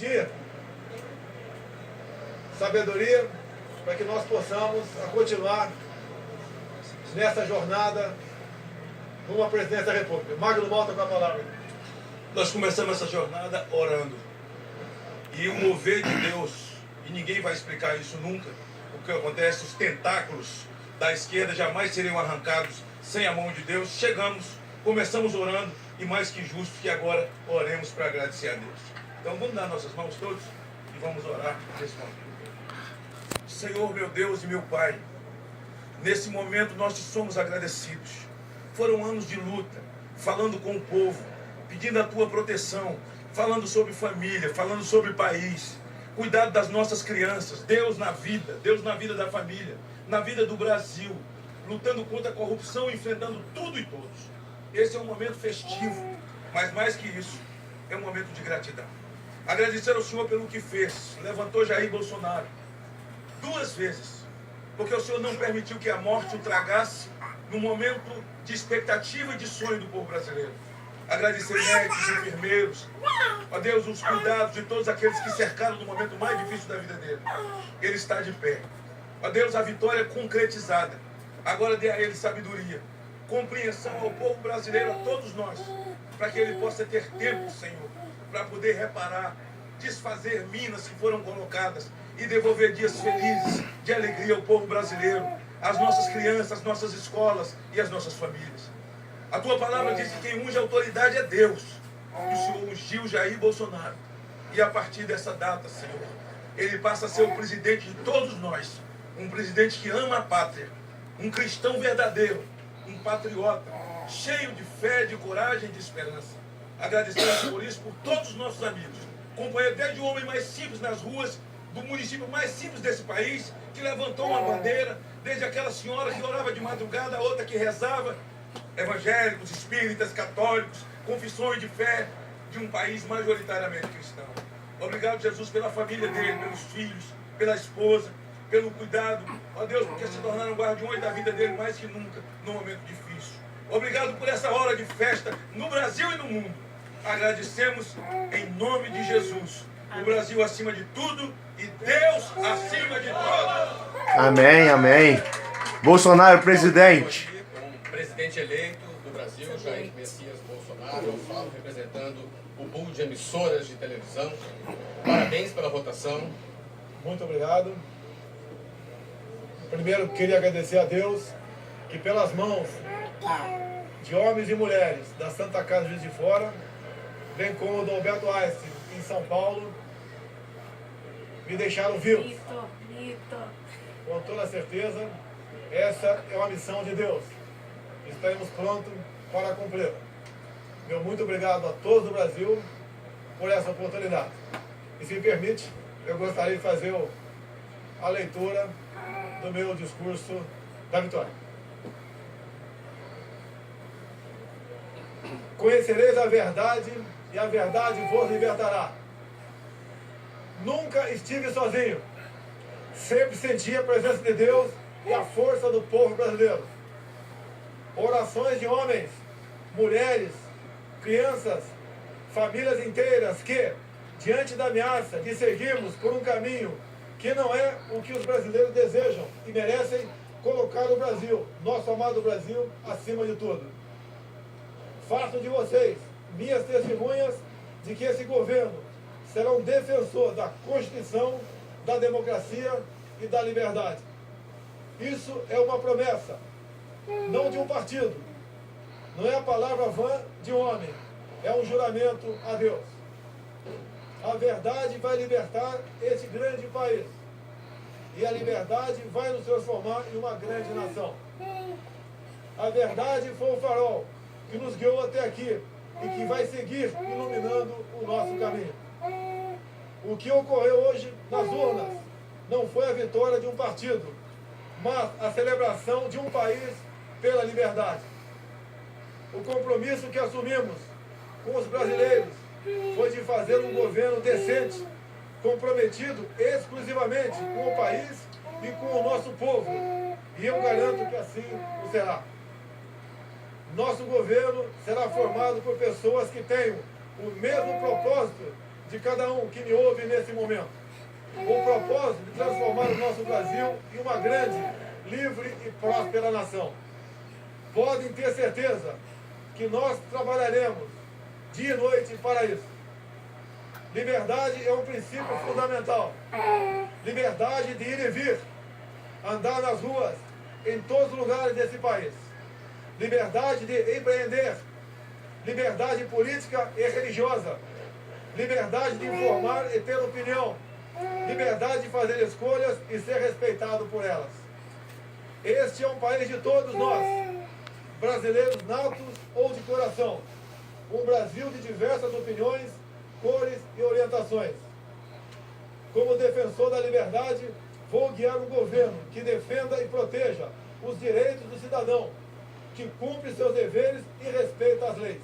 dia, sabedoria, para que nós possamos continuar nessa jornada rumo à presidência da República. Magno, volta com a palavra. Nós começamos essa jornada orando. E o mover de Deus, e ninguém vai explicar isso nunca, o que acontece, os tentáculos da esquerda jamais seriam arrancados sem a mão de Deus. Chegamos, começamos orando, e mais que justo que agora oremos para agradecer a Deus. Então vamos dar nossas mãos todos e vamos orar nesse momento. Senhor, meu Deus e meu Pai, nesse momento nós te somos agradecidos. Foram anos de luta, falando com o povo, pedindo a tua proteção, falando sobre família, falando sobre país, cuidado das nossas crianças, Deus na vida da família, na vida do Brasil, lutando contra a corrupção, enfrentando tudo e todos. Esse é um momento festivo, mas mais que isso, é um momento de gratidão. Agradecer ao Senhor pelo que fez, levantou Jair Bolsonaro 2 vezes, porque o Senhor não permitiu que a morte o tragasse no momento de expectativa e de sonho do povo brasileiro. Agradecer médicos, enfermeiros, ó Deus, os cuidados de todos aqueles que cercaram no momento mais difícil da vida dele. Ele está de pé. Ó Deus, a vitória concretizada. Agora dê a ele sabedoria, compreensão ao povo brasileiro, a todos nós, para que ele possa ter tempo, Senhor, para poder reparar, desfazer minas que foram colocadas e devolver dias felizes, de alegria ao povo brasileiro, às nossas crianças, às nossas escolas e às nossas famílias. A tua palavra diz que quem unge a autoridade é Deus. E o Senhor ungiu Jair Bolsonaro. E a partir dessa data, Senhor, ele passa a ser o presidente de todos nós. Um presidente que ama a pátria. Um cristão verdadeiro. Um patriota. Cheio de fé, de coragem e de esperança. Agradecemos por isso, por todos os nossos amigos. Companheiro, desde o homem mais simples nas ruas, do município mais simples desse país, que levantou uma bandeira, desde aquela senhora que orava de madrugada, a outra que rezava, evangélicos, espíritas, católicos, confissões de fé de um país majoritariamente cristão. Obrigado, Jesus, pela família dele, pelos filhos, pela esposa, pelo cuidado, ó Deus, porque se tornaram guardiões da vida dele mais que nunca, num momento difícil. Obrigado por essa hora de festa no Brasil e no mundo. Agradecemos em nome de Jesus. O Brasil acima de tudo e Deus acima de todos. Amém, amém. Bolsonaro, presidente. Como presidente eleito do Brasil, Jair Messias Bolsonaro, eu falo representando o pool de emissoras de televisão. Parabéns pela votação. Muito obrigado. Primeiro, queria agradecer a Deus que pelas mãos de homens e mulheres da Santa Casa Juiz de Fora, bem como do Alberto Einstein em São Paulo, me deixaram vivos. Com toda certeza, essa é uma missão de Deus. Estaremos prontos para cumprir. Meu muito obrigado a todos do Brasil por essa oportunidade. E se me permite, eu gostaria de fazer a leitura do meu discurso da vitória. Conhecereis a verdade e a verdade vos libertará. Nunca estive sozinho. Sempre senti a presença de Deus e a força do povo brasileiro. Orações de homens, mulheres, crianças, famílias inteiras que, diante da ameaça de seguirmos por um caminho que não é o que os brasileiros desejam e merecem, colocar o Brasil, nosso amado Brasil, acima de tudo. Faço de vocês minhas testemunhas de que esse governo será um defensor da Constituição, da democracia e da liberdade. Isso é uma promessa, não de um partido. Não é a palavra vã de um homem, é um juramento a Deus. A verdade vai libertar esse grande país. E a liberdade vai nos transformar em uma grande nação. A verdade foi o farol que nos guiou até aqui e que vai seguir iluminando o nosso caminho. O que ocorreu hoje nas urnas não foi a vitória de um partido, mas a celebração de um país pela liberdade. O compromisso que assumimos com os brasileiros foi de fazer um governo decente, comprometido exclusivamente com o país e com o nosso povo. E eu garanto que assim o será. Nosso governo será formado por pessoas que tenham o mesmo propósito de cada um que me ouve nesse momento, com o propósito de transformar o nosso Brasil em uma grande, livre e próspera nação. Podem ter certeza que nós trabalharemos dia e noite para isso. Liberdade é um princípio fundamental. Liberdade de ir e vir, andar nas ruas, em todos os lugares desse país. Liberdade de empreender. Liberdade política e religiosa. Liberdade de informar e ter opinião. Liberdade de fazer escolhas e ser respeitado por elas. Este é um país de todos nós, brasileiros natos ou de coração. Um Brasil de diversas opiniões, cores e orientações. Como defensor da liberdade, vou guiar um governo que defenda e proteja os direitos do cidadão, que cumpre seus deveres e respeita as leis.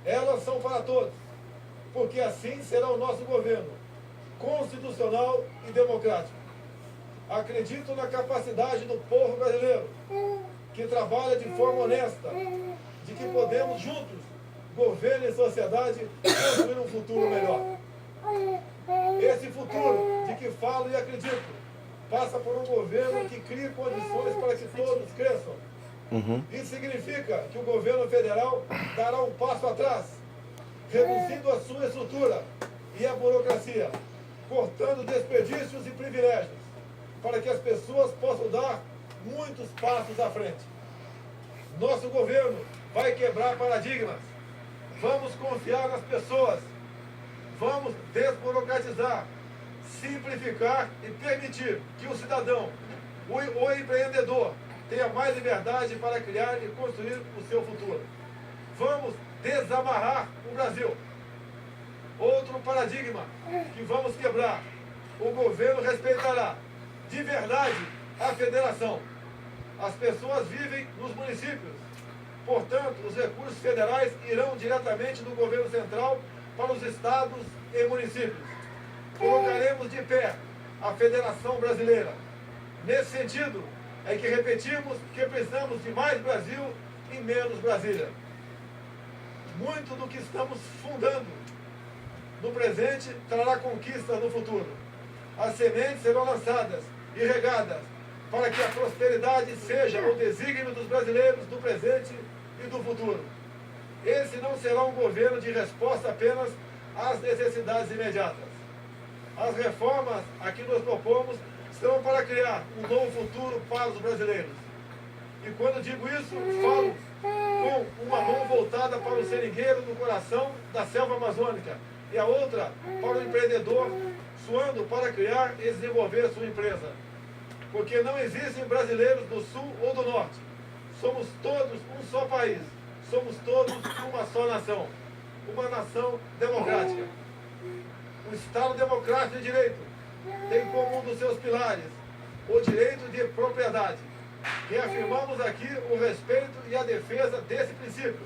Elas são para todos, porque assim será o nosso governo, constitucional e democrático. Acredito na capacidade do povo brasileiro, que trabalha de forma honesta, de que podemos juntos, governo e sociedade, construir um futuro melhor. Esse futuro de que falo e acredito passa por um governo que crie condições para que todos cresçam. Isso significa que o governo federal dará um passo atrás, reduzindo a sua estrutura e a burocracia, cortando desperdícios e privilégios, para que as pessoas possam dar muitos passos à frente. Nosso governo vai quebrar paradigmas. Vamos confiar nas pessoas. Vamos desburocratizar, simplificar e permitir que o cidadão, o empreendedor, tenha mais liberdade para criar e construir o seu futuro. Vamos desamarrar o Brasil. Outro paradigma que vamos quebrar. O governo respeitará de verdade a federação. As pessoas vivem nos municípios. Portanto, os recursos federais irão diretamente do governo central para os estados e municípios. Colocaremos de pé a Federação Brasileira. Nesse sentido, é que repetimos que precisamos de mais Brasil e menos Brasília. Muito do que estamos fundando no presente trará conquistas no futuro. As sementes serão lançadas e regadas para que a prosperidade seja o desígnio dos brasileiros do presente e do futuro. Esse não será um governo de resposta apenas às necessidades imediatas. As reformas a que nos propomos serão para criar um novo futuro para os brasileiros. E quando digo isso, falo com uma mão voltada para o seringueiro no coração da selva amazônica e a outra para o empreendedor, suando para criar e desenvolver sua empresa. Porque não existem brasileiros do sul ou do norte. Somos todos um só país. Somos todos uma só nação. Uma nação democrática. O Estado Democrático de Direito tem como um dos seus pilares o direito de propriedade. Reafirmamos aqui o respeito e a defesa desse princípio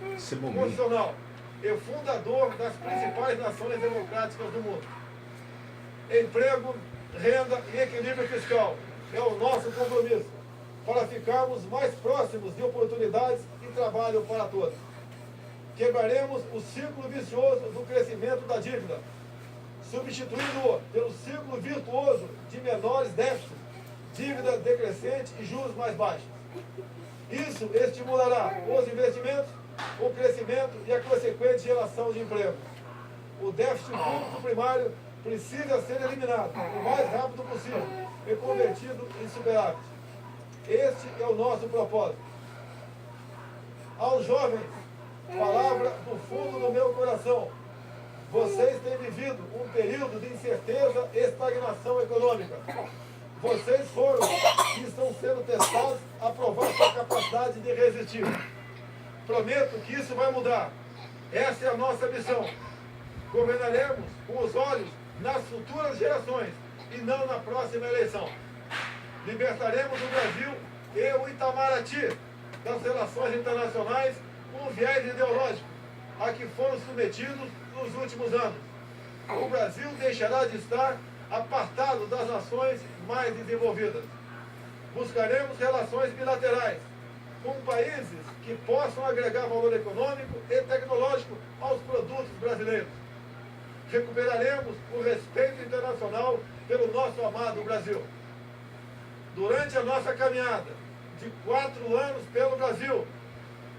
constitucional e fundador das principais nações democráticas do mundo. Emprego, renda e equilíbrio fiscal é o nosso compromisso para ficarmos mais próximos de oportunidades e trabalho para todos. Quebraremos o ciclo vicioso do crescimento da dívida, substituindo-o pelo ciclo virtuoso de menores déficits, dívida decrescente e juros mais baixos. Isso estimulará os investimentos, o crescimento e a consequente geração de emprego. O déficit público primário precisa ser eliminado o mais rápido possível e convertido em superávit. Este é o nosso propósito. Aos jovens, palavra do fundo do meu coração. Vocês têm vivido um período de incerteza e estagnação econômica. Vocês foram e estão sendo testados a provar sua capacidade de resistir. Prometo que isso vai mudar. Essa é a nossa missão. Governaremos com os olhos nas futuras gerações e não na próxima eleição. Libertaremos o Brasil e o Itamaraty das relações internacionais com o viés ideológico a que foram submetidos nos últimos anos. O Brasil deixará de estar apartado das nações mais desenvolvidas. Buscaremos relações bilaterais com países que possam agregar valor econômico e tecnológico aos produtos brasileiros. recuperaremos o respeito internacional pelo nosso amado Brasil. Durante a nossa caminhada de 4 anos pelo Brasil,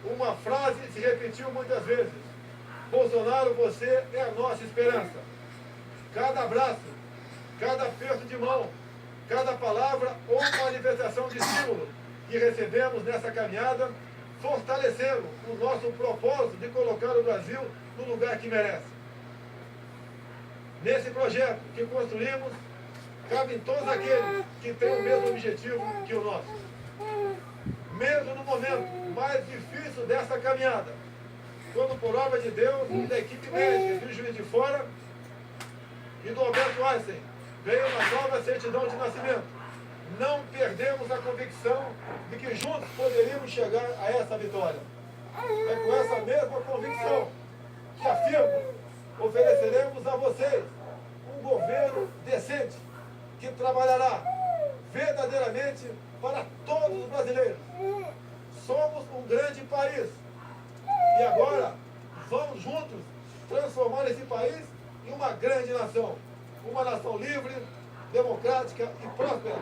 uma frase se repetiu muitas vezes: Bolsonaro, você é a nossa esperança. Cada abraço, cada aperto de mão, cada palavra ou manifestação de estímulo que recebemos nessa caminhada fortaleceram o nosso propósito de colocar o Brasil no lugar que merece. Nesse projeto que construímos, cabem todos aqueles que têm o mesmo objetivo que o nosso. Mesmo no momento mais difícil dessa caminhada, quando por obra de Deus e da equipe médica do Juiz de Fora e do Alberto Einstein veio uma nova certidão de nascimento, não perdemos a convicção de que juntos poderíamos chegar a essa vitória. É com essa mesma convicção que afirmo, ofereceremos a vocês um governo decente, que trabalhará verdadeiramente para todos os brasileiros. Somos um grande país e agora vamos juntos transformar esse país em uma grande nação. Uma nação livre, democrática e próspera.